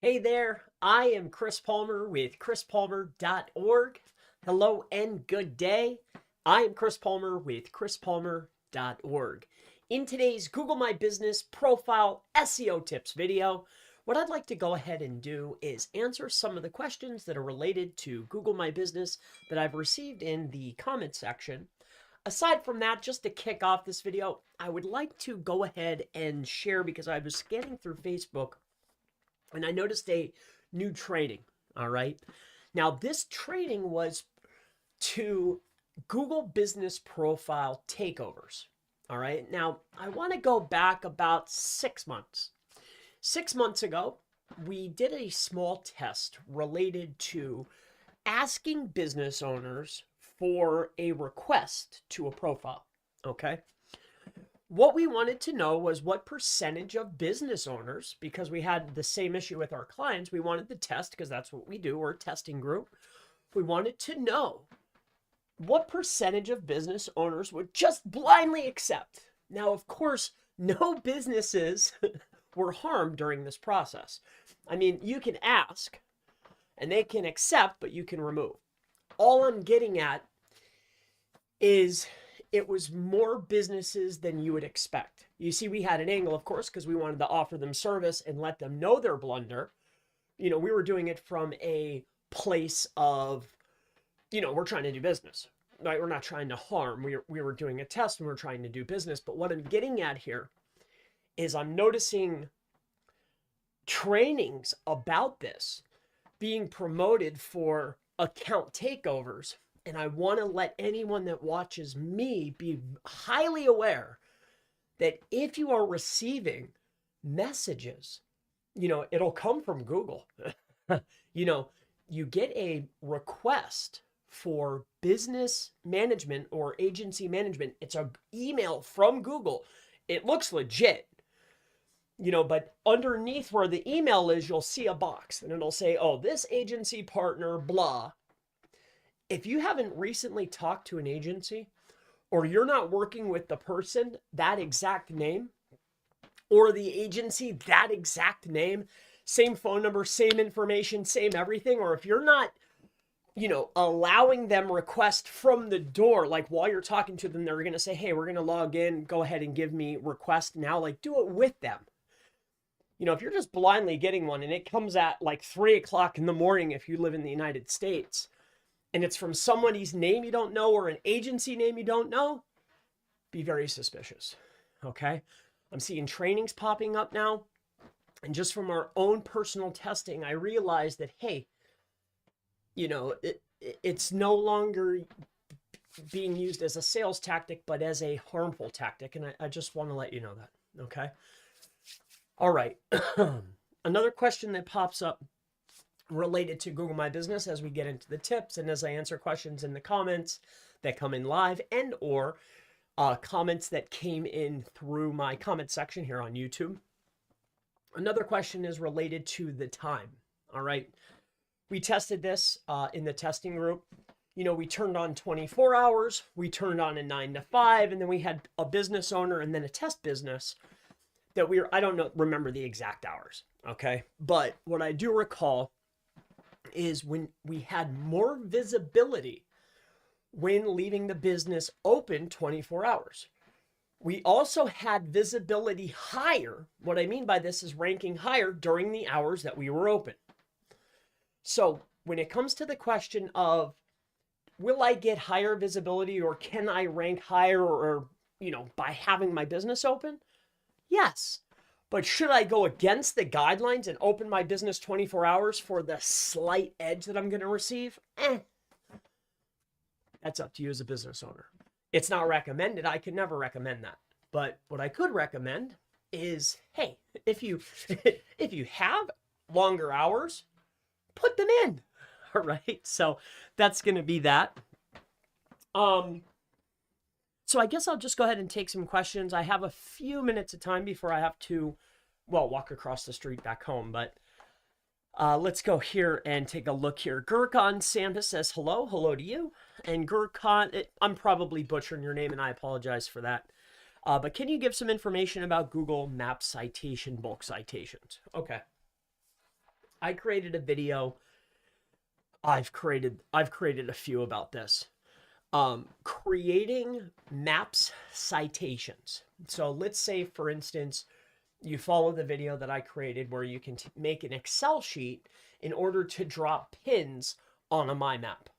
Hey there, I am Chris Palmer with chrispalmer.org. Hello and good day. I am Chris Palmer with chrispalmer.org. In today's Google My Business Profile SEO Tips video, what I'd like to go ahead and do is answer some of the questions that are related to Google My Business that I've received in the comment section. Aside from that, just to kick off this video, I would like to go ahead and share, because I was scanning through Facebook and I noticed a new training. All right. Now, this training was to Google Business Profile takeovers. All right. Now, I want to go back about 6 months. 6 months ago, we did a small test related to asking business owners for a request to a profile. Okay. What we wanted to know was what percentage of business owners, because we had the same issue with our clients, we wanted to test, because that's what we do, we're a testing group. We wanted to know what percentage of business owners would just blindly accept. Now, of course, no businesses were harmed during this process. I mean, you can ask and they can accept, but you can remove. All I'm getting at is it was more businesses than you would expect. You see, we had an angle, of course, because we wanted to offer them service and let them know their blunder. We were doing it from a place of, we're trying to do business, right? We're not trying to harm. We were doing a test and we're trying to do business. But what I'm getting at here is I'm noticing trainings about this being promoted for account takeovers. And I want to let anyone that watches me be highly aware that if you are receiving messages, it'll come from Google. You get a request for business management or agency management. It's an email from Google. It looks legit, but underneath where the email is, you'll see a box and it'll say, oh, this agency partner, blah. If you haven't recently talked to an agency, or you're not working with the person, that exact name, or the agency, that exact name, same phone number, same information, same everything, or if you're not, allowing them request from the door, like while you're talking to them, they're going to say, hey, we're going to log in, go ahead and give me request now, like do it with them. If you're just blindly getting one and it comes at like 3 o'clock in the morning, if you live in the United States, and it's from somebody's name you don't know or an agency name you don't know, be very suspicious, okay? I'm seeing trainings popping up now. And just from our own personal testing, I realized that, hey, it's no longer being used as a sales tactic, but as a harmful tactic. And I just want to let you know that, okay? All right. Another question that pops up related to Google My Business as we get into the tips and as I answer questions in the comments that come in live and or comments that came in through my comment section here on YouTube. Another question is related to the time. All right. We tested this in the testing group. We turned on 24 hours, we turned on a 9 to 5, and then we had a business owner and then a test business that I don't remember the exact hours. Okay. But what I do recall is when we had more visibility when leaving the business open 24 hours. We also had visibility higher. What I mean by this is ranking higher during the hours that we were open. So when it comes to the question of, will I get higher visibility or can I rank higher or by having my business open? Yes. But should I go against the guidelines and open my business 24 hours for the slight edge that I'm going to receive? That's up to you as a business owner. It's not recommended. I could never recommend that. But what I could recommend is, hey, if you have longer hours, put them in. All right. So that's going to be that. So I guess I'll just go ahead and take some questions. I have a few minutes of time before I have to, walk across the street back home. But let's go here and take a look here. Gurkhan Samba says, hello. Hello to you. And Gurkhan, I'm probably butchering your name and I apologize for that. But can you give some information about Google Maps citation, bulk citations? Okay. I created a video. I've created a few about this. Creating maps citations. So let's say, for instance, you follow the video that I created where you can make an Excel sheet in order to drop pins on a My Map.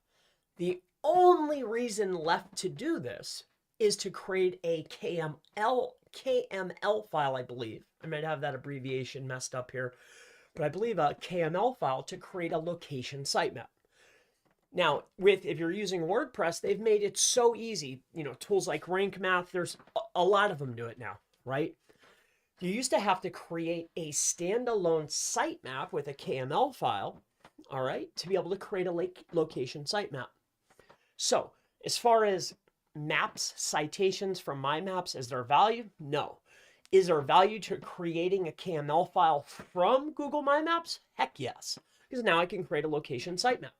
The only reason left to do this is to create a KML file, I believe. I might have that abbreviation messed up here, but I believe a KML file to create a location sitemap. Now, if you're using WordPress, they've made it so easy. You know, tools like Rank Math, there's a lot of them do it now, right? You used to have to create a standalone sitemap with a KML file, all right, to be able to create a location sitemap. So, as far as maps, citations from My Maps, is there value? No. Is there value to creating a KML file from Google My Maps? Heck yes, because now I can create a location sitemap.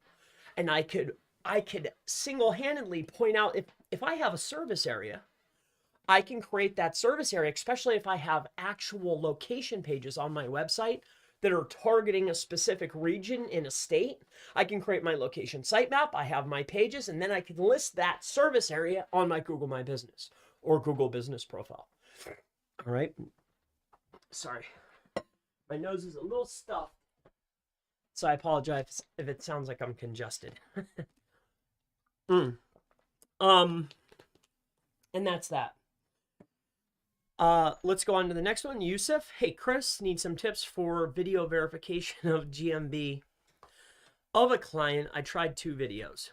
And I could single-handedly point out if I have a service area, I can create that service area, especially if I have actual location pages on my website that are targeting a specific region in a state. I can create my location sitemap, I have my pages, and then I can list that service area on my Google My Business or Google Business profile. All right. Sorry. My nose is a little stuffed, so I apologize if it sounds like I'm congested. And that's that. Let's go on to the next one. Yusuf, hey Chris, need some tips for video verification of GMB of a client. I tried 2 videos.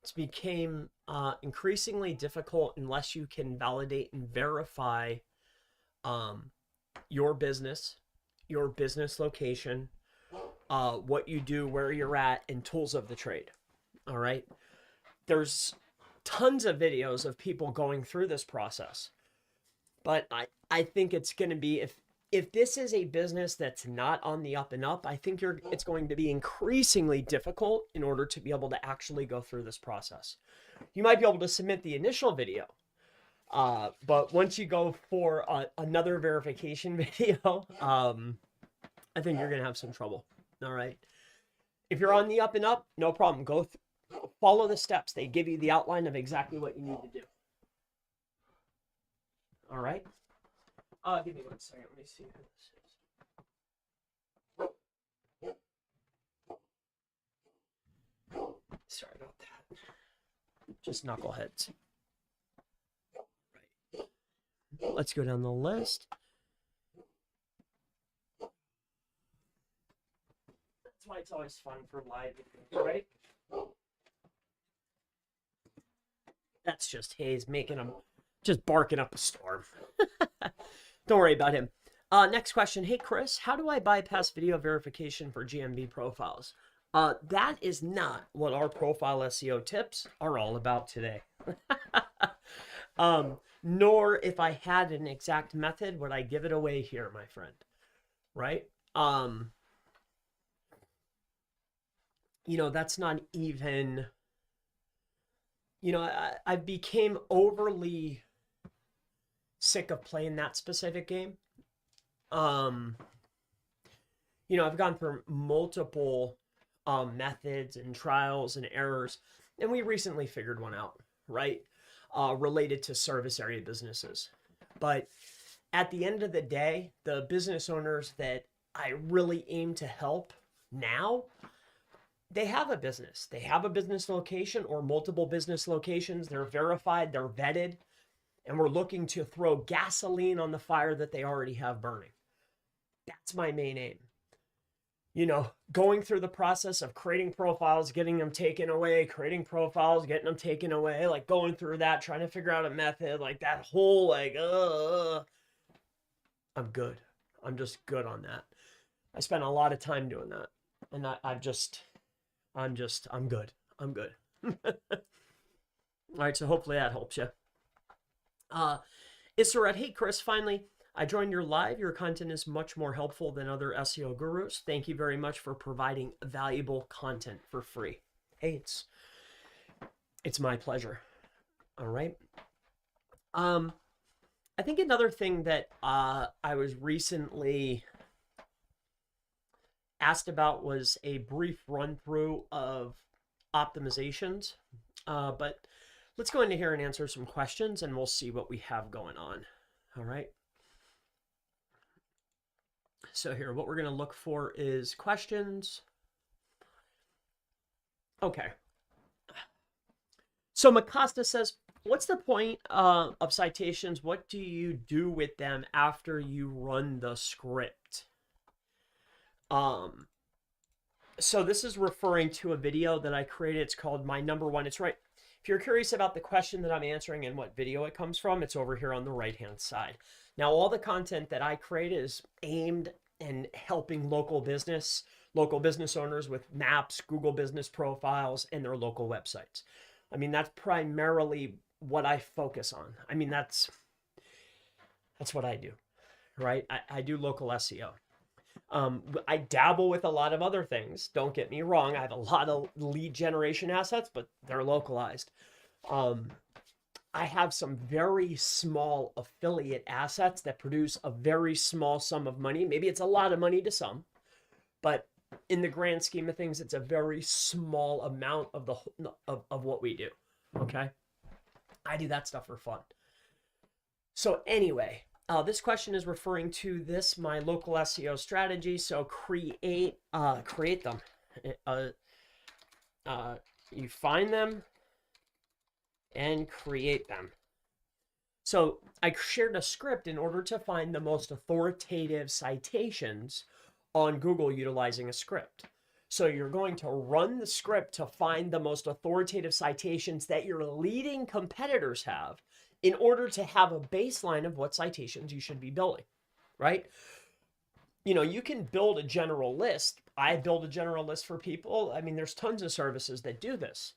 It's became increasingly difficult unless you can validate and verify your business location, what you do, where you're at, and tools of the trade. All right. There's tons of videos of people going through this process, but I think it's going to be, if this is a business that's not on the up and up, I think it's going to be increasingly difficult in order to be able to actually go through this process. You might be able to submit the initial video, but once you go for another verification video, I think you're going to have some trouble. All right. If you're on the up and up, no problem. Follow the steps. They give you the outline of exactly what you need to do. All right. Give me 1 second. Let me see who this is. Sorry about that. Just knuckleheads. Right. Let's go down the list. That's why it's always fun for live videos, right? That's just Hayes making them, just barking up a storm. Don't worry about him. Next question. Hey, Chris, how do I bypass video verification for GMB profiles? That is not what our profile SEO tips are all about today. Nor if I had an exact method, would I give it away here, my friend. Right? You know, that's not even, you know, I became overly sick of playing that specific game. You know, I've gone through multiple methods and trials and errors, and we recently figured one out, right? Related to service area businesses. But at the end of the day, the business owners that I really aim to help now, they have a business. They have a business location or multiple business locations. They're verified, they're vetted, and we're looking to throw gasoline on the fire that they already have burning. That's my main aim. You know, going through the process of creating profiles, getting them taken away, creating profiles, getting them taken away, like going through that, trying to figure out a method, like that whole, like, I'm good. I'm just good on that. I spent a lot of time doing that, and I'm good. I'm good. All right, so hopefully that helps you. Issaret, hey Chris, finally, I joined your live. Your content is much more helpful than other SEO gurus. Thank you very much for providing valuable content for free. Hey, it's my pleasure. All right. I think another thing that I was recently asked about was a brief run through of optimizations. But let's go into here and answer some questions and we'll see what we have going on. All right. So here, what we're going to look for is questions. Okay. So Macosta says, what's the point of citations? What do you do with them after you run the script? So this is referring to a video that I created. It's called My Number One. It's right. If you're curious about the question that I'm answering and what video it comes from, it's over here on the right-hand side. Now, all the content that I create is aimed and helping local business owners with maps, Google business profiles, and their local websites. I mean, that's primarily what I focus on. I mean, that's what I do, right? I do local SEO. I dabble with a lot of other things. Don't get me wrong. I have a lot of lead generation assets, but they're localized. I have some very small affiliate assets that produce a very small sum of money. Maybe it's a lot of money to some, but in the grand scheme of things, it's a very small amount of of what we do. Okay. I do that stuff for fun. So anyway, this question is referring to my local SEO strategy. So create them. You find them and create them. So I shared a script in order to find the most authoritative citations on Google utilizing a script. So you're going to run the script to find the most authoritative citations that your leading competitors have in order to have a baseline of what citations you should be building, right? You know, you can build a general list. I build a general list for people. I mean, there's tons of services that do this,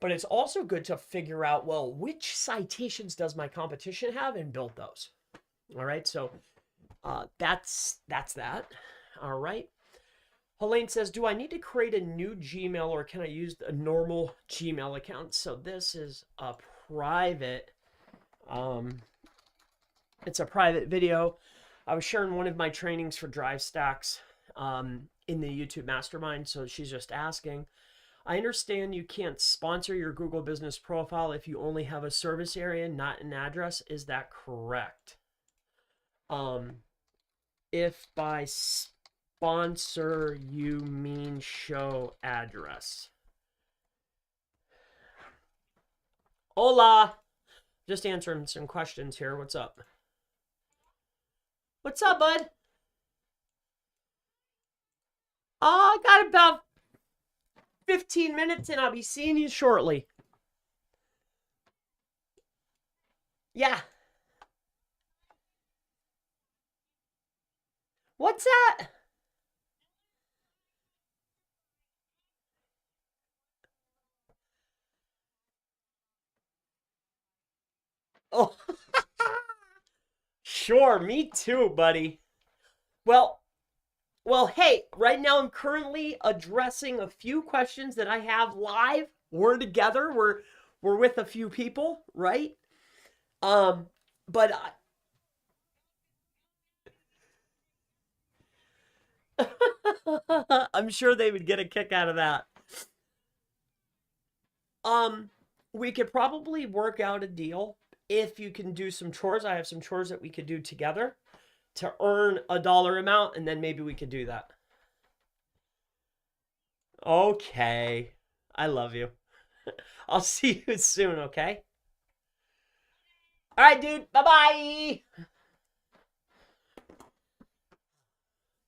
but it's also good to figure out, well, which citations does my competition have and build those. All right. So that's that. All right. Helene says, do I need to create a new Gmail or can I use a normal Gmail account? So this is a private, it's a private video. I was sharing one of my trainings for Drive Stacks in the YouTube Mastermind. So she's just asking, I understand you can't sponsor your Google business profile if you only have a service area, not an address. Is that correct? If by sponsor you mean show address. Hola. Just answering some questions here. What's up? What's up, bud? I got about 15 minutes and I'll be seeing you shortly. Yeah. What's that? Oh, sure. Me too, buddy. Well, hey, right now I'm currently addressing a few questions that I have live. We're together. We're with a few people, right? But I'm sure they would get a kick out of that. We could probably work out a deal if you can do some chores. I have some chores that we could do together to earn a dollar amount, and then maybe we could do that. Okay. I love you. I'll see you soon, okay? All right, dude. Bye-bye.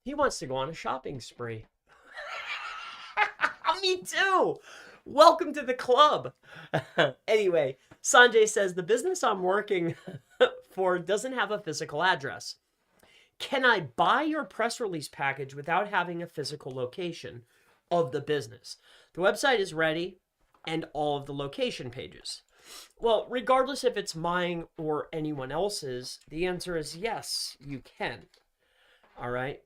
He wants to go on a shopping spree. Me too. Welcome to the club. Anyway, Sanjay says, the business I'm working for doesn't have a physical address. Can I buy your press release package without having a physical location of the business? The website is ready and all of the location pages. Well, regardless if it's mine or anyone else's, the answer is yes, you can. All right.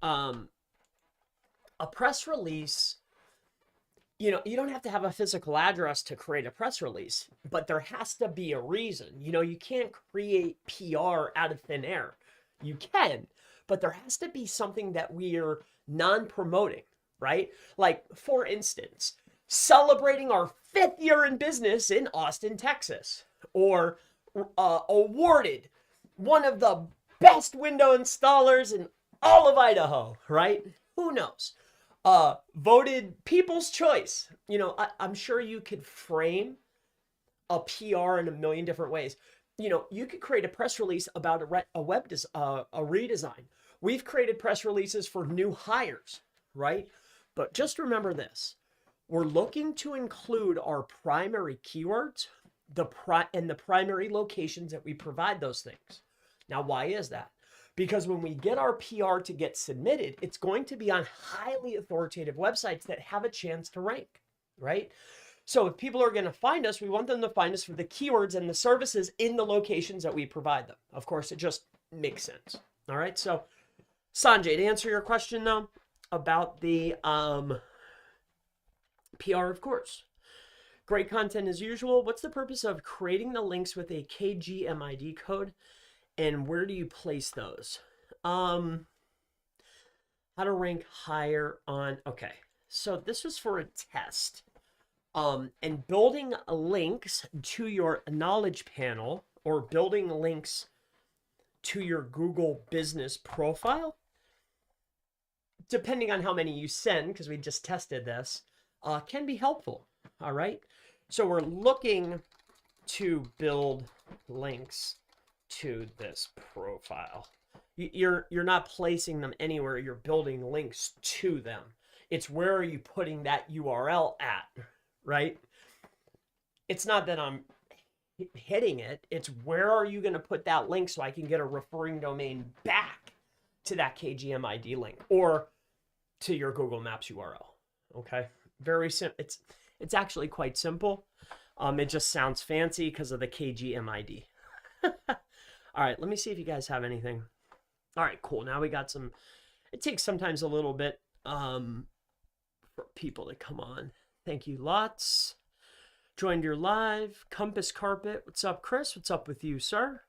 A press release you don't have to have a physical address to create a press release, but there has to be a reason. You can't create PR out of thin air. You can, but there has to be something that we're non-promoting, right? Like, for instance, celebrating our 5th year in business in Austin, Texas, or awarded one of the best window installers in all of Idaho, right? Who knows? Voted People's Choice. I'm sure you could frame a PR in a million different ways. You could create a press release about a redesign. We've created press releases for new hires, right? But just remember this. We're looking to include our primary keywords, and the primary locations that we provide those things. Now, why is that? Because when we get our PR to get submitted, it's going to be on highly authoritative websites that have a chance to rank, right? So if people are going to find us, we want them to find us for the keywords and the services in the locations that we provide them. Of course, it just makes sense. All right. So Sanjay, to answer your question though, about the PR, of course. Great content as usual. What's the purpose of creating the links with a KGMID code? And where do you place those? How to rank higher on, okay. So this was for a test. And building links to your knowledge panel or building links to your Google business profile, depending on how many you send, because we just tested this, can be helpful. All right. So we're looking to build links to this profile. You're not placing them anywhere. You're building links to them. It's where are you putting that URL at, right? It's not that I'm hitting it. It's where are you going to put that link so I can get a referring domain back to that KGMID link or to your Google Maps URL. Okay, very simple. It's actually quite simple. It just sounds fancy because of the KGMID. All right, let me see if you guys have anything. All right, cool. Now we got some. It takes sometimes a little bit for people to come on. Thank you lots. Joined your live. Compass Carpet. What's up, Chris? What's up with you, sir?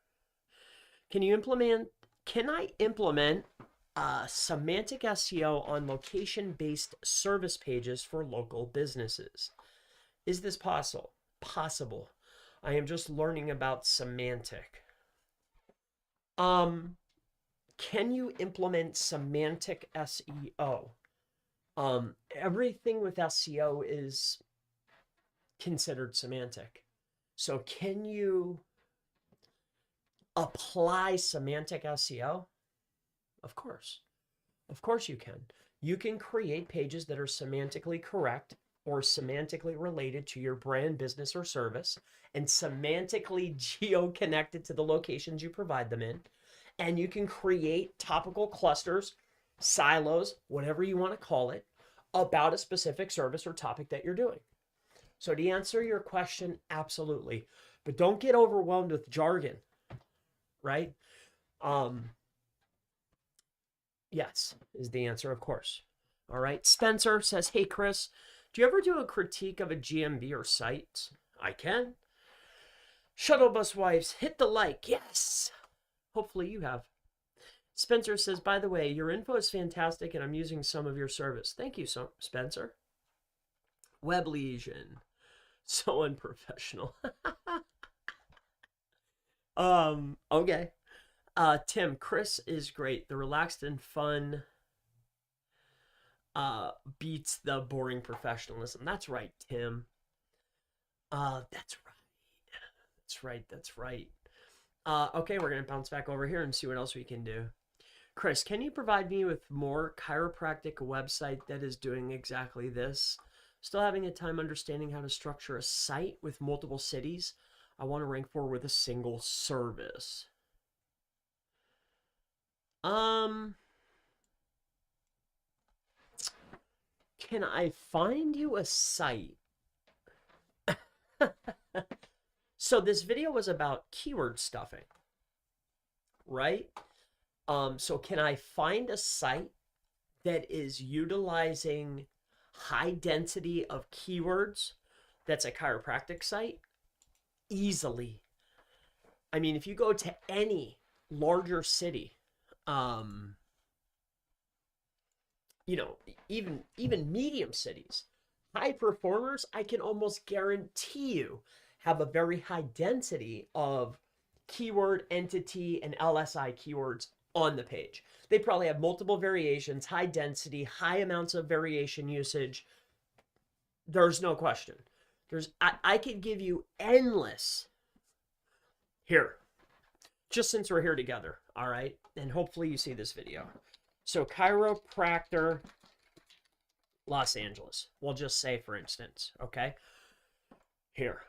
Can I implement semantic SEO on location-based service pages for local businesses? Is this possible? Possible. I am just learning about semantic. Can you implement semantic SEO? Everything with SEO is considered semantic. So can you apply semantic SEO? Of course. Of course you can. You can create pages that are semantically correct or semantically related to your brand, business, or service, and semantically geo-connected to the locations you provide them in. And you can create topical clusters, silos, whatever you want to call it, about a specific service or topic that you're doing. So to answer your question, absolutely. But don't get overwhelmed with jargon, right? Yes, is the answer, of course. All right. Spencer says, hey, Chris, do you ever do a critique of a GMB or site? I can. Shuttle Bus Wives, hit the like. Yes. Hopefully you have. Spencer says, by the way, your info is fantastic and I'm using some of your service. Thank you, Spencer. Web lesion. So unprofessional. Okay. Tim, Chris is great. The relaxed and fun beats the boring professionalism. That's right, Tim. That's right. That's right. Okay, we're going to bounce back over here and see what else we can do. Chris, can you provide me with more chiropractic website that is doing exactly this? Still having a time understanding how to structure a site with multiple cities. I want to rank for with a single service. Can I find you a site? So this video was about keyword stuffing, right? So can I find a site that is utilizing high density of keywords that's a chiropractic site? Easily. I mean, if you go to any larger city, you know, even medium cities, high performers, I can almost guarantee you have a very high density of keyword, entity, and LSI keywords on the page. They probably have multiple variations, high density, high amounts of variation usage. There's no question. I could give you endless here, just since we're here together, all right? And hopefully you see this video. So chiropractor, Los Angeles. We'll just say, for instance, okay? Here.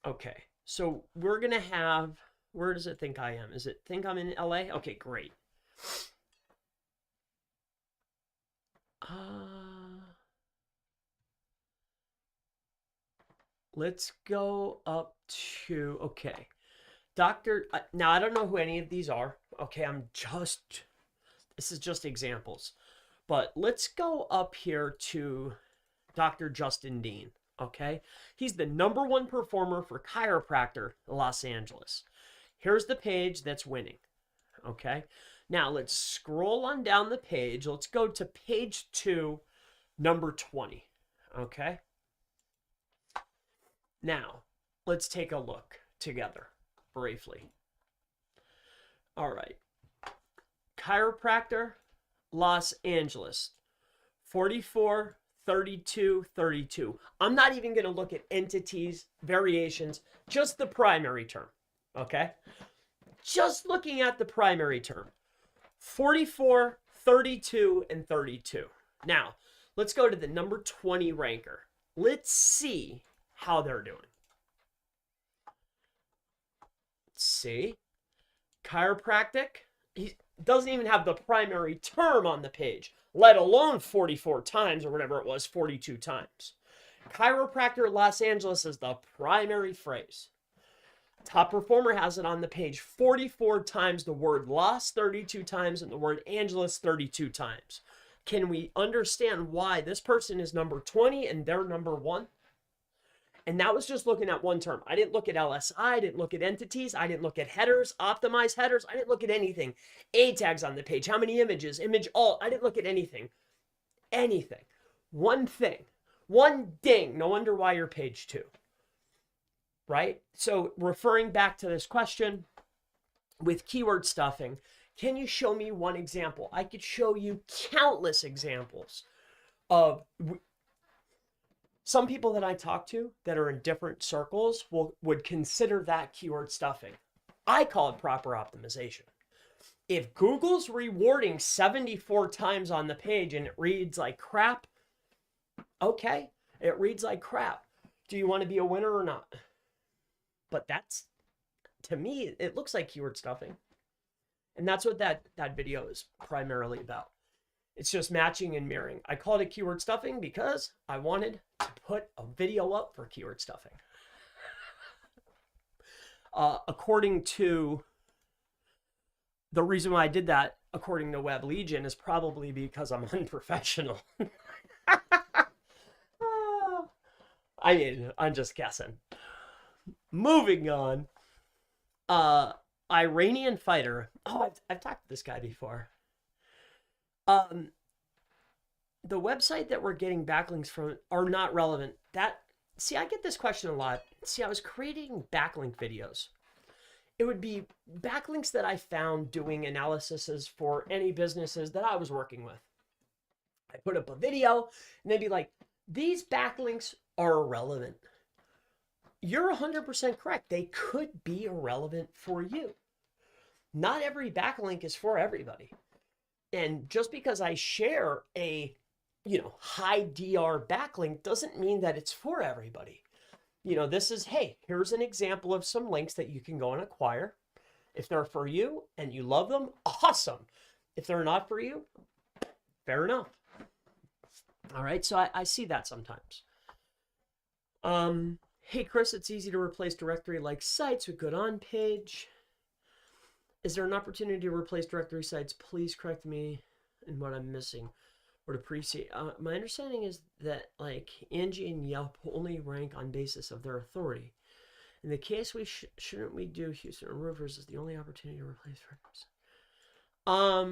Okay. So we're going to have, where does it think I am? Is it think I'm in LA? Okay, great. Let's go up to, okay. Now I don't know who any of these are. Okay, this is just examples. But let's go up here to Dr. Justin Dean, okay? He's the #1 performer for chiropractor in Los Angeles. Here's the page that's winning, okay? Now let's scroll on down the page. Let's go to page 2, number 20, okay? Now, let's take a look together briefly. All right. Chiropractor, Los Angeles, 44, 32, 32. I'm not even going to look at entities, variations, just the primary term, okay? Just looking at the primary term. 44, 32, and 32. Now, let's go to the number 20 ranker. Let's see how they're doing. Let's see. Chiropractic, he doesn't even have the primary term on the page, let alone 44 times or whatever it was, 42 times. Chiropractor Los Angeles is the primary phrase. Top performer has it on the page 44 times, the word Los 32 times, and the word Angeles 32 times. Can we understand why this person is number 20 and they're number 1? And that was just looking at one term. I didn't look at LSI. I didn't look at entities. I didn't look at headers, optimized headers. I didn't look at anything. A tags on the page. How many images? Image alt. I didn't look at anything. Anything. One thing. One ding. No wonder why you're page 2. Right? So referring back to this question with keyword stuffing, can you show me one example? I could show you countless examples of some people that I talk to that are in different circles would consider that keyword stuffing. I call it proper optimization. If Google's rewarding 74 times on the page and it reads like crap, okay, it reads like crap. Do you want to be a winner or not? But that's, to me, it looks like keyword stuffing. And that's what that video is primarily about. It's just matching and mirroring. I called it keyword stuffing because I wanted to put a video up for keyword stuffing. According to the reason why I did that, according to Web Legion, is probably because I'm unprofessional. I mean, I'm just guessing. Moving on. Iranian fighter. Oh, I've talked to this guy before. The website that we're getting backlinks from are not relevant. See, I get this question a lot. See, I was creating backlink videos. It would be backlinks that I found doing analyses for any businesses that I was working with. I put up a video and they'd be like, these backlinks are irrelevant. You're 100% correct. They could be irrelevant for you. Not every backlink is for everybody. And just because I share a, high DR backlink doesn't mean that it's for everybody. This is, hey, here's an example of some links that you can go and acquire. If they're for you and you love them, awesome. If they're not for you, fair enough. All right, so I see that sometimes. Hey, Chris, it's easy to replace directory-like sites with good on-page. Is there an opportunity to replace directory sites? Please correct me in what I'm missing. or to appreciate. My understanding is that like Angie and Yelp only rank on basis of their authority. In the case we shouldn't we do Houston or Roofers is the only opportunity to replace records. All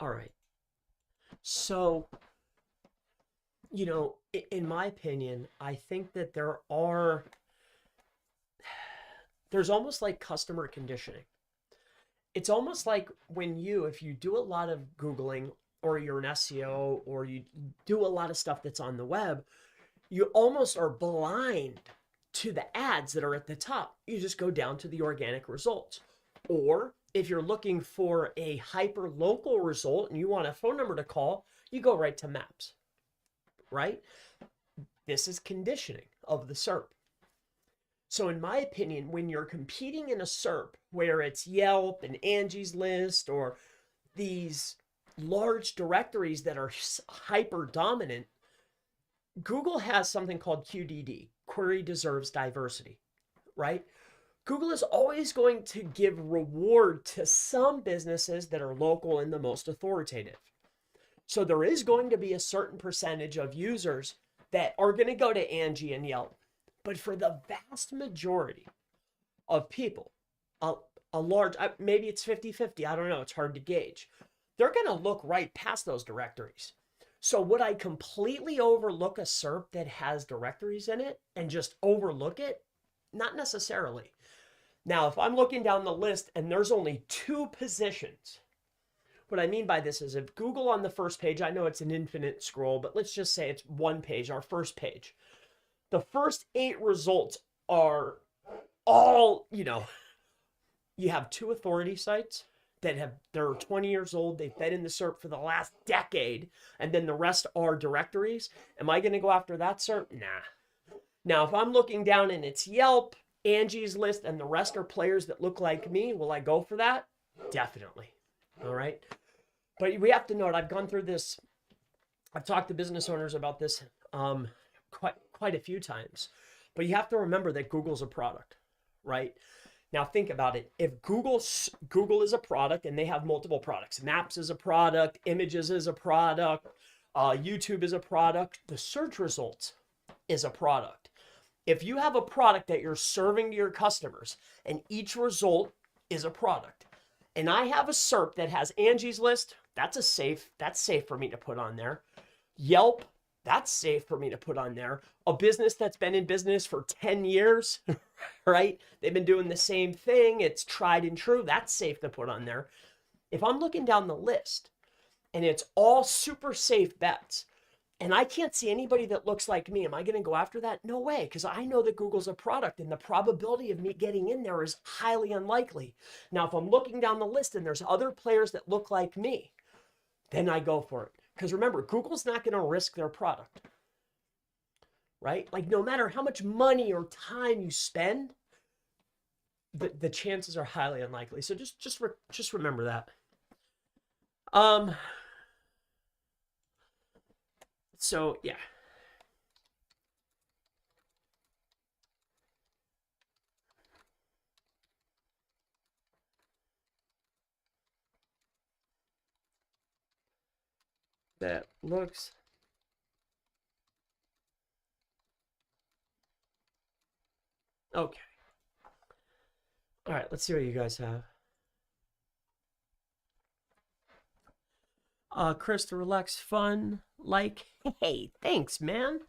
right. So, you know, in my opinion, I think that there's almost like customer conditioning. It's almost like if you do a lot of Googling or you're an SEO or you do a lot of stuff that's on the web, you almost are blind to the ads that are at the top. You just go down to the organic results. Or if you're looking for a hyper local result and you want a phone number to call, you go right to maps, right? This is conditioning of the SERP. So in my opinion, when you're competing in a SERP where it's Yelp and Angie's List or these large directories that are hyper dominant, Google has something called QDD, Query Deserves Diversity, right? Google is always going to give reward to some businesses that are local and the most authoritative. So there is going to be a certain percentage of users that are going to go to Angie and Yelp. But for the vast majority of people, a large, maybe it's 50-50, I don't know, it's hard to gauge. They're going to look right past those directories. So would I completely overlook a SERP that has directories in it and just overlook it? Not necessarily. Now, if I'm looking down the list and there's only 2 positions, what I mean by this is if Google on the first page, I know it's an infinite scroll, but let's just say it's one page, our first page. The first 8 results are all, you have 2 authority sites that they're 20 years old. They've been in the SERP for the last decade. And then the rest are directories. Am I going to go after that SERP? Nah. Now, if I'm looking down and it's Yelp, Angie's List, and the rest are players that look like me, will I go for that? Definitely. All right. But we have to note, I've gone through this. I've talked to business owners about this quite a few times. But you have to remember that Google's a product, right? Now think about it. If Google is a product and they have multiple products, Maps is a product, Images is a product, YouTube is a product, the search results is a product. If you have a product that you're serving to your customers and each result is a product, and I have a SERP that has Angie's List, that's safe for me to put on there. Yelp, that's safe for me to put on there. A business that's been in business for 10 years, right? They've been doing the same thing. It's tried and true. That's safe to put on there. If I'm looking down the list and it's all super safe bets and I can't see anybody that looks like me, am I going to go after that? No way, because I know that Google's a product and the probability of me getting in there is highly unlikely. Now, if I'm looking down the list and there's other players that look like me, then I go for it. Because remember, Google's not going to risk their product, right? Like no matter how much money or time you spend, the chances are highly unlikely. So just remember that. So yeah. That looks okay. All right, let's see what you guys have. Chris, the relax fun, hey, thanks, man.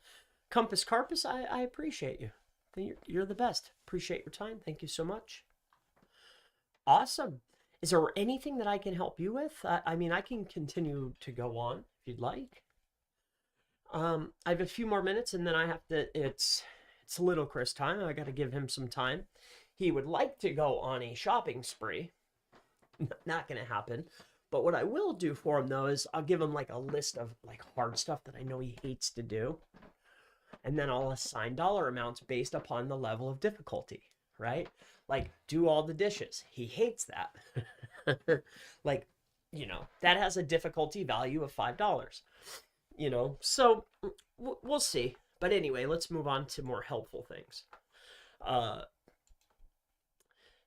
Compass Carpus, I appreciate you. You're the best. Appreciate your time. Thank you so much. Awesome. Is there anything that I can help you with? I mean, I can continue to go on if you'd like. I have a few more minutes and then I have to, it's little Chris time. I got to give him some time. He would like to go on a shopping spree. Not going to happen. But what I will do for him though is I'll give him like a list of like hard stuff that I know he hates to do. And then I'll assign dollar amounts based upon the level of difficulty, right? Like do all the dishes. He hates that. Like, that has a difficulty value of $5. So we'll see. But anyway, let's move on to more helpful things.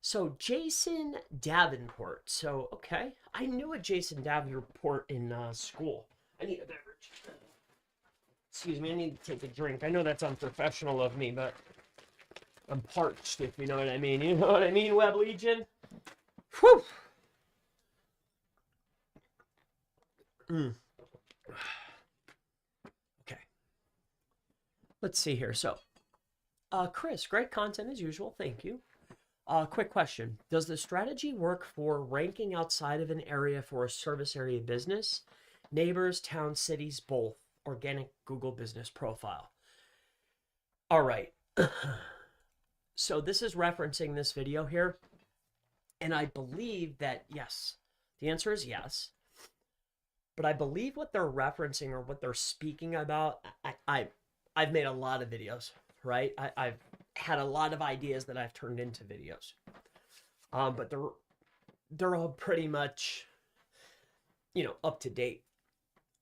So Jason Davenport. So, okay. I knew a Jason Davenport in school. I need a beverage. Excuse me, I need to take a drink. I know that's unprofessional of me, but I'm parched, if you know what I mean. You know what I mean, Web Legion? Whew! Okay. Let's see here. So, Chris, great content as usual. Thank you. Quick question. Does the strategy work for ranking outside of an area for a service area business? Neighbors, towns, cities, both. Organic Google business profile. All right. So this is referencing this video here. And I believe that yes. The answer is yes. But I believe what they're referencing or what they're speaking about, I've made a lot of videos, right? I've had a lot of ideas that I've turned into videos. But they're all pretty much, up to date.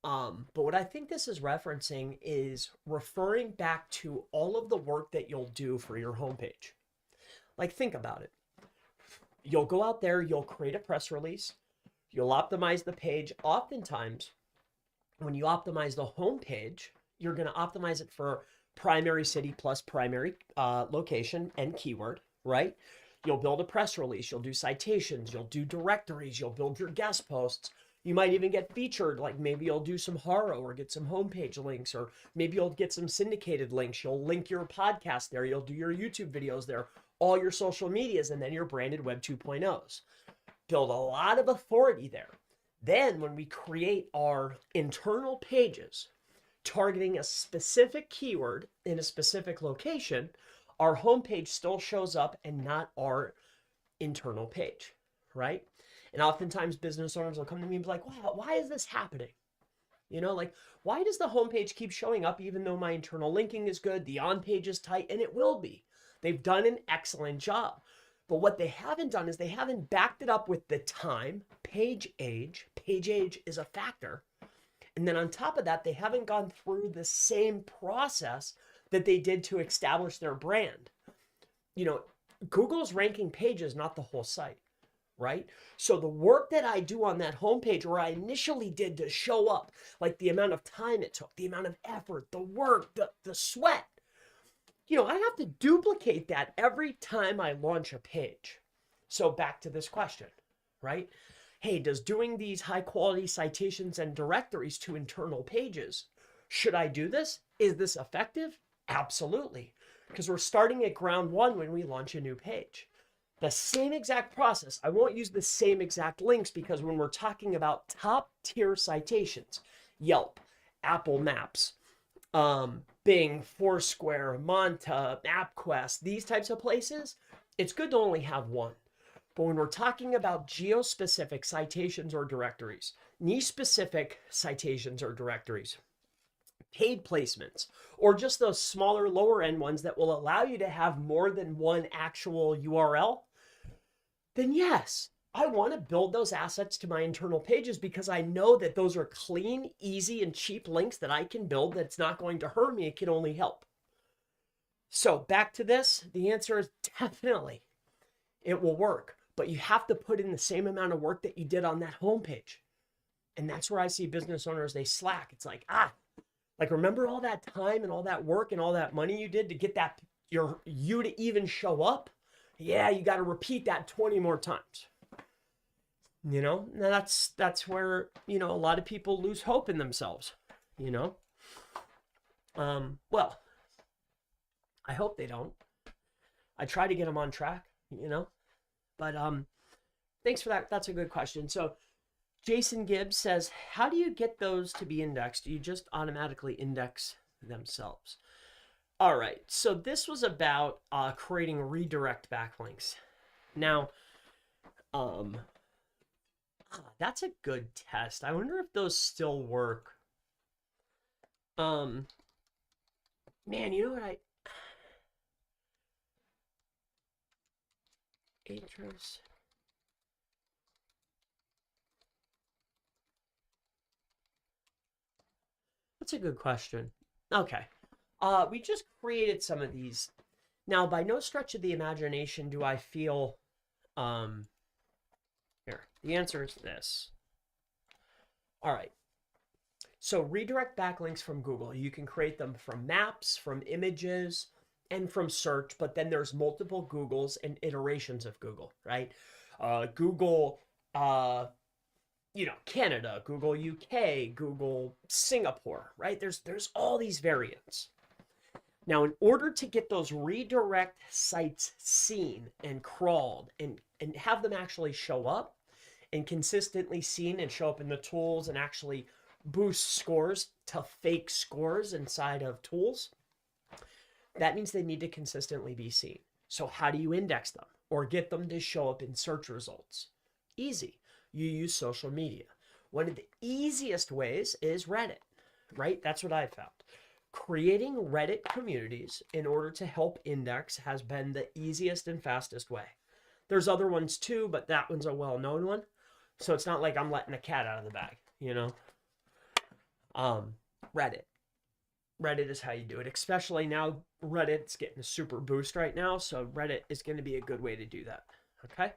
But what I think this is referencing is referring back to all of the work that you'll do for your homepage. Like, think about it. You'll go out there, you'll create a press release, you'll optimize the page. Oftentimes, when you optimize the homepage, you're going to optimize it for primary city plus primary location and keyword, right? You'll build a press release, you'll do citations, you'll do directories, you'll build your guest posts. You might even get featured, like maybe you'll do some Haro or get some homepage links, or maybe you'll get some syndicated links. You'll link your podcast there. You'll do your YouTube videos there, all your social medias, and then your branded Web 2.0s. Build a lot of authority there. Then when we create our internal pages, targeting a specific keyword in a specific location, our homepage still shows up and not our internal page, right? And oftentimes business owners will come to me and be like, wow, why is this happening? Like, why does the homepage keep showing up even though my internal linking is good, the on-page is tight, and it will be. They've done an excellent job. But what they haven't done is they haven't backed it up with the time, page age. Page age is a factor. And then on top of that, they haven't gone through the same process that they did to establish their brand. Google's ranking pages, not the whole site, right? So the work that I do on that homepage, where I initially did to show up, like the amount of time it took, the amount of effort, the work, the sweat, I have to duplicate that every time I launch a page. So back to this question, right? Hey, does doing these high quality citations and directories to internal pages, should I do this? Is this effective? Absolutely. Because we're starting at ground one when we launch a new page. The same exact process. I won't use the same exact links because when we're talking about top tier citations, Yelp, Apple Maps, Bing, Foursquare, Monta, MapQuest, these types of places, it's good to only have one. But when we're talking about geo-specific citations or directories, niche-specific citations or directories, paid placements, or just those smaller, lower-end ones that will allow you to have more than one actual URL, then yes, I want to build those assets to my internal pages because I know that those are clean, easy, and cheap links that I can build that's not going to hurt me. It can only help. So back to this, the answer is definitely it will work, but you have to put in the same amount of work that you did on that homepage. And that's where I see business owners, they slack. It's like, remember all that time and all that work and all that money you did to get you to even show up? Yeah, you got to repeat that 20 more times. That's where, a lot of people lose hope in themselves, well, I hope they don't. I try to get them on track, but, thanks for that. That's a good question. So Jason Gibbs says, how do you get those to be indexed? Do you just automatically index themselves? All right. So this was about, creating redirect backlinks. Now, that's a good test. I wonder if those still work. Man, you know what Ahrefs. That's a good question. Okay. We just created some of these. Now, by no stretch of the imagination do I feel Here, the answer is this. All right. So redirect backlinks from Google. You can create them from maps, from images, and from search, but then there's multiple Googles and iterations of Google, right? Google, Canada, Google UK, Google Singapore, right? There's all these variants. Now, in order to get those redirect sites seen and crawled and have them actually show up and consistently seen and show up in the tools and actually boost scores to fake scores inside of tools, that means they need to consistently be seen. So how do you index them or get them to show up in search results? Easy. You use social media. One of the easiest ways is Reddit, right? That's what I've found. Creating Reddit communities in order to help index has been the easiest and fastest way. There's other ones too, but that one's a well-known one. So it's not like I'm letting the cat out of the bag, you know? Reddit. Reddit is how you do it, especially now Reddit's getting a super boost right now. So Reddit is going to be a good way to do that. Okay.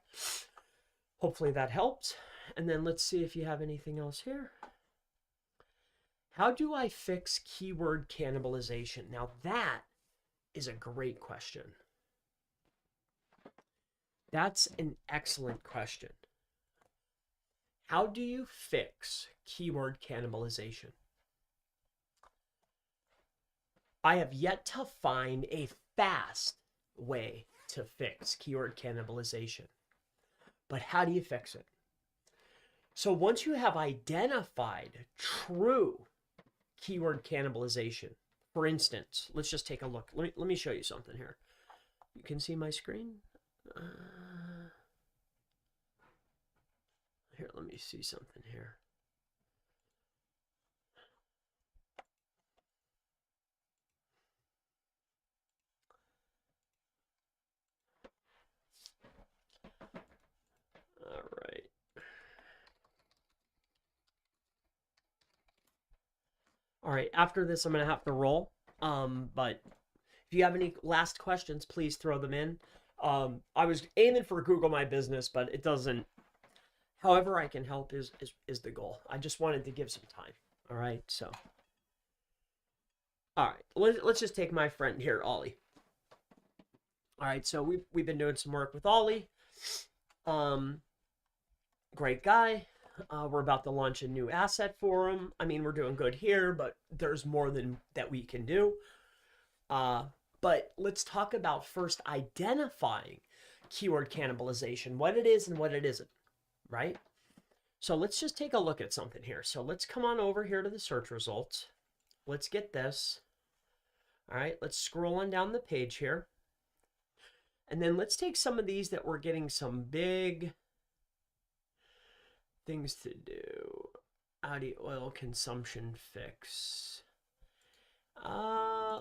Hopefully that helps. And then let's see if you have anything else here. How do I fix keyword cannibalization? Now that is a great question. That's an excellent question. How do you fix keyword cannibalization? I have yet to find a fast way to fix keyword cannibalization. But how do you fix it? So once you have identified true keyword cannibalization, for instance, let's just take a look. Let me show you something here. You can see my screen? Here, let me see something here. All right. All right, after this, I'm going to have to roll. But if you have any last questions, please throw them in. I was aiming for Google My Business, but it doesn't. However I can help is the goal. I just wanted to give some time. All right, so. All right, let's just take my friend here, Ollie. All right, so we've been doing some work with Ollie. Great guy. We're about to launch a new asset for him. I mean, we're doing good here, but there's more than that we can do. But let's talk about first identifying keyword cannibalization, what it is and what it isn't, right? So let's just take a look at something here. So let's come on over here to the search results. Let's get this. All right, let's scroll on down the page here. And then let's take some of these that we're getting some big things to do. Audi oil consumption fix.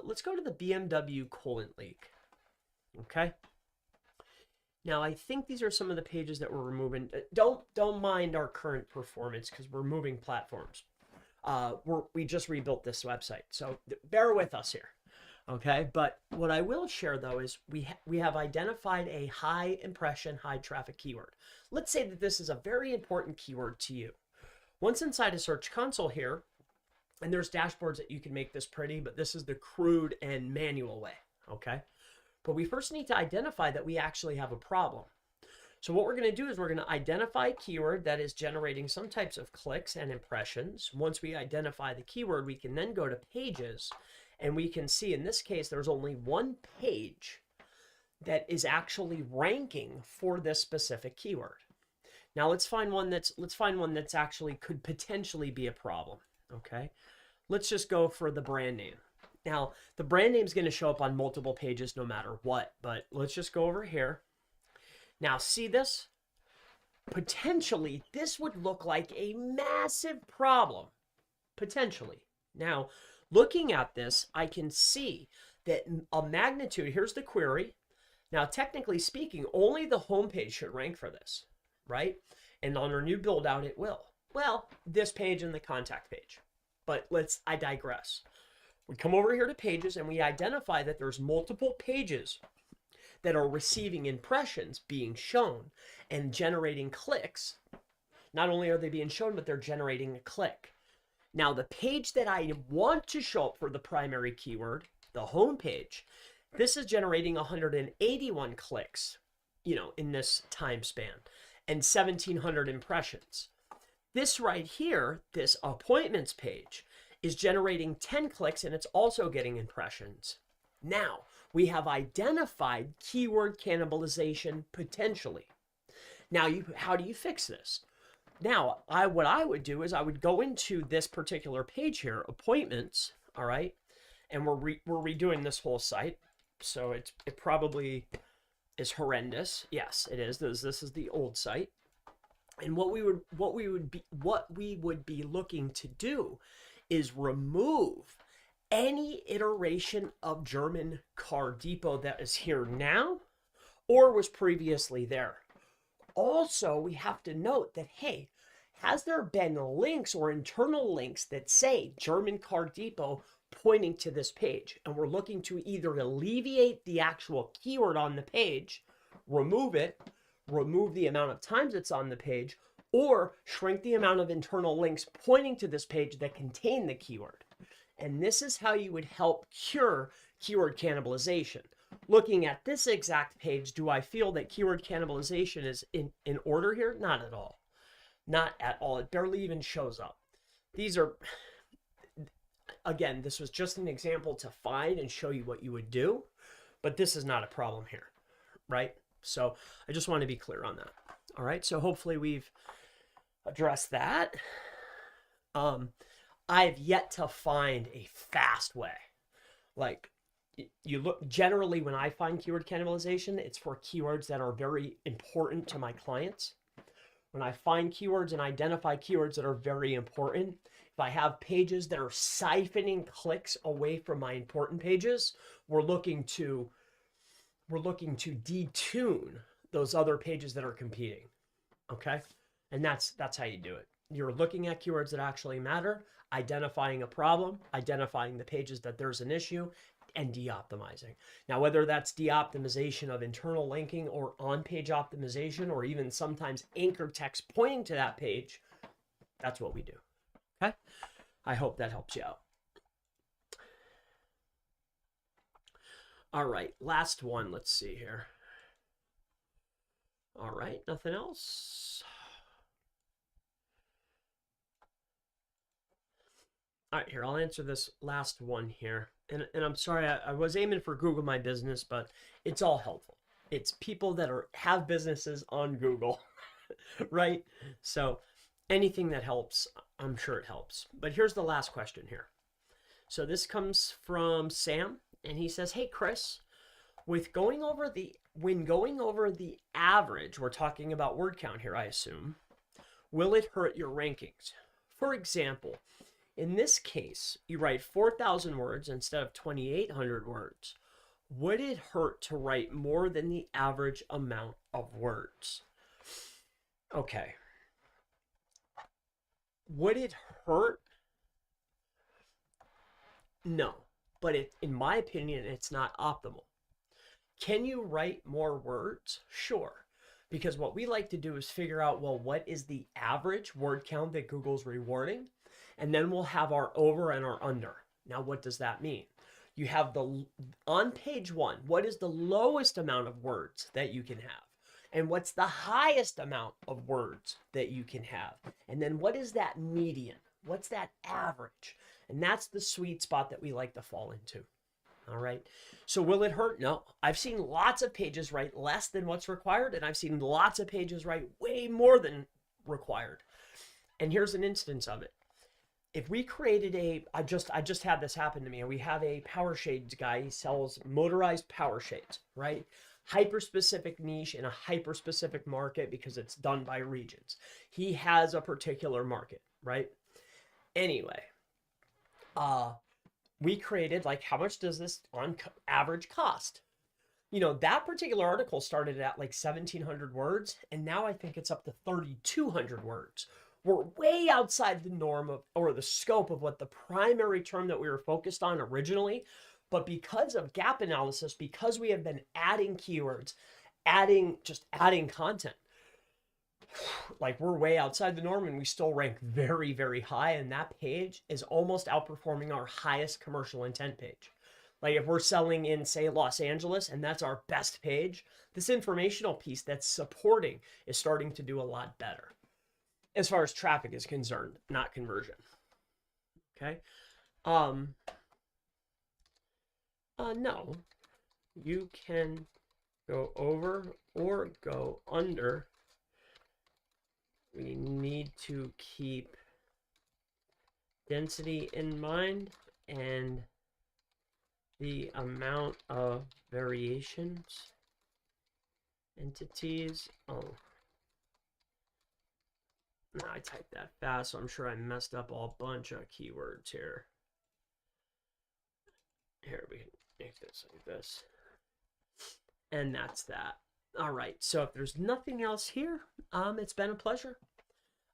Let's go to the BMW coolant leak. Okay. Now I think these are some of the pages that we're removing. Don't mind our current performance because we're moving platforms. We just rebuilt this website, so bear with us here. Okay, but what I will share though is we have identified a high impression, high traffic keyword. Let's say that this is a very important keyword to you. Once inside a search console here, and there's dashboards that you can make this pretty, but this is the crude and manual way, okay? But we first need to identify that we actually have a problem. So what we're going to do is we're going to identify a keyword that is generating some types of clicks and impressions. Once we identify the keyword, we can then go to pages, and we can see in this case there's only one page that is actually ranking for this specific keyword. Now let's find one that's actually could potentially be a problem. Okay, let's just go for the brand name. Now the brand name is going to show up on multiple pages no matter what, but let's just go over here. Now see this? Potentially this would look like a massive problem. Potentially. Now looking at this, I can see that a magnitude, here's the query. Now, technically speaking, only the homepage should rank for this, right? And on our new build out, it will. Well, this page and the contact page. But I digress. We come over here to pages and we identify that there's multiple pages that are receiving impressions being shown and generating clicks. Not only are they being shown, but they're generating a click. Now, the page that I want to show up for the primary keyword, the home page, this is generating 181 clicks, in this time span, and 1,700 impressions. This right here, this appointments page, is generating 10 clicks, and it's also getting impressions. Now, we have identified keyword cannibalization potentially. Now, how do you fix this? Now, what I would do is I would go into this particular page here, appointments, all right? And we're redoing this whole site, so it probably is horrendous. Yes, it is. This is the old site. And what we would be looking to do is remove any iteration of German Car Depot that is here now or was previously there. Also, we have to note that, hey, has there been links or internal links that say German Car Depot pointing to this page? And we're looking to either alleviate the actual keyword on the page, remove it, remove the amount of times it's on the page, or shrink the amount of internal links pointing to this page that contain the keyword. And this is how you would help cure keyword cannibalization. Looking at this exact page, do I feel that keyword cannibalization is in order here? Not at all. Not at all. It barely even shows up. These are, again, this was just an example to find and show you what you would do, but this is not a problem here, right? So I just want to be clear on that. All right, so hopefully we've addressed that. I've yet to find a fast way. Like, you look, generally when I find keyword cannibalization, it's for keywords that are very important to my clients. When I find keywords and identify keywords that are very important, if I have pages that are siphoning clicks away from my important pages, we're looking to detune those other pages that are competing. Okay? And that's how you do it. You're looking at keywords that actually matter, identifying a problem, identifying the pages that there's an issue, and de-optimizing. Now, whether that's de-optimization of internal linking or on-page optimization, or even sometimes anchor text pointing to that page, that's what we do. Okay? I hope that helps you out. All right, last one. Let's see here. All right, nothing else. All right, here, I'll answer this last one here. And I'm sorry, I was aiming for Google My Business, but it's all helpful. It's people that have businesses on Google, right? So anything that helps, I'm sure it helps. But here's the last question here. So this comes from Sam, and he says, hey, Chris, when going over the average, we're talking about word count here, I assume, will it hurt your rankings? For example, in this case, you write 4,000 words instead of 2,800 words. Would it hurt to write more than the average amount of words? Okay. Would it hurt? No, but in my opinion, it's not optimal. Can you write more words? Sure. Because what we like to do is figure out, well, what is the average word count that Google's rewarding? And then we'll have our over and our under. Now, what does that mean? You have on page 1, what is the lowest amount of words that you can have? And what's the highest amount of words that you can have? And then what is that median? What's that average? And that's the sweet spot that we like to fall into. All right. So will it hurt? No. I've seen lots of pages write less than what's required, and I've seen lots of pages write way more than required. And here's an instance of it. If we created I just had this happen to me, and we have a power shades guy. He sells motorized power shades, right? Hyper-specific niche in a hyper-specific market because it's done by regions. He has a particular market, right? Anyway, we created, like, how much does this on average cost? That particular article started at like 1,700 words, and now I think it's up to 3,200 words. We're way outside the norm or the scope of what the primary term that we were focused on originally, But because of gap analysis, because we have been adding keywords, adding content, like we're way outside the norm and we still rank very, very high. And that page is almost outperforming our highest commercial intent page. Like if we're selling in, say, Los Angeles, and that's our best page, this informational piece that's supporting is starting to do a lot better as far as traffic is concerned, not conversion. Okay. No, you can go over or go under. We need to keep density in mind and the amount of variations, entities. Oh, no, I typed that fast, so I'm sure I messed up a bunch of keywords here. Here, we can make this like this. And that's that. All right, so if there's nothing else here, it's been a pleasure.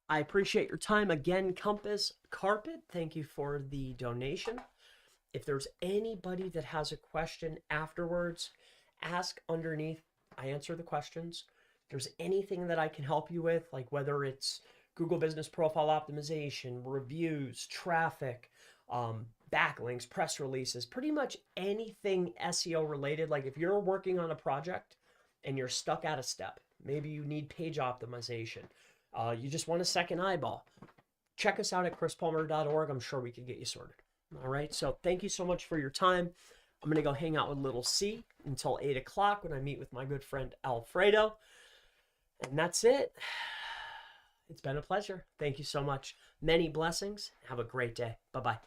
I appreciate your time. Again, Compass Carpet, thank you for the donation. If there's anybody that has a question afterwards, ask underneath. I answer the questions. If there's anything that I can help you with, like whether it's Google Business Profile Optimization, reviews, traffic, backlinks, press releases, pretty much anything SEO related. Like if you're working on a project and you're stuck at a step, maybe you need page optimization, you just want a second eyeball, check us out at chrispalmer.org. I'm sure we can get you sorted. All right, so thank you so much for your time. I'm going to go hang out with little C until 8 o'clock when I meet with my good friend Alfredo. And that's it. It's been a pleasure. Thank you so much. Many blessings. Have a great day. Bye-bye.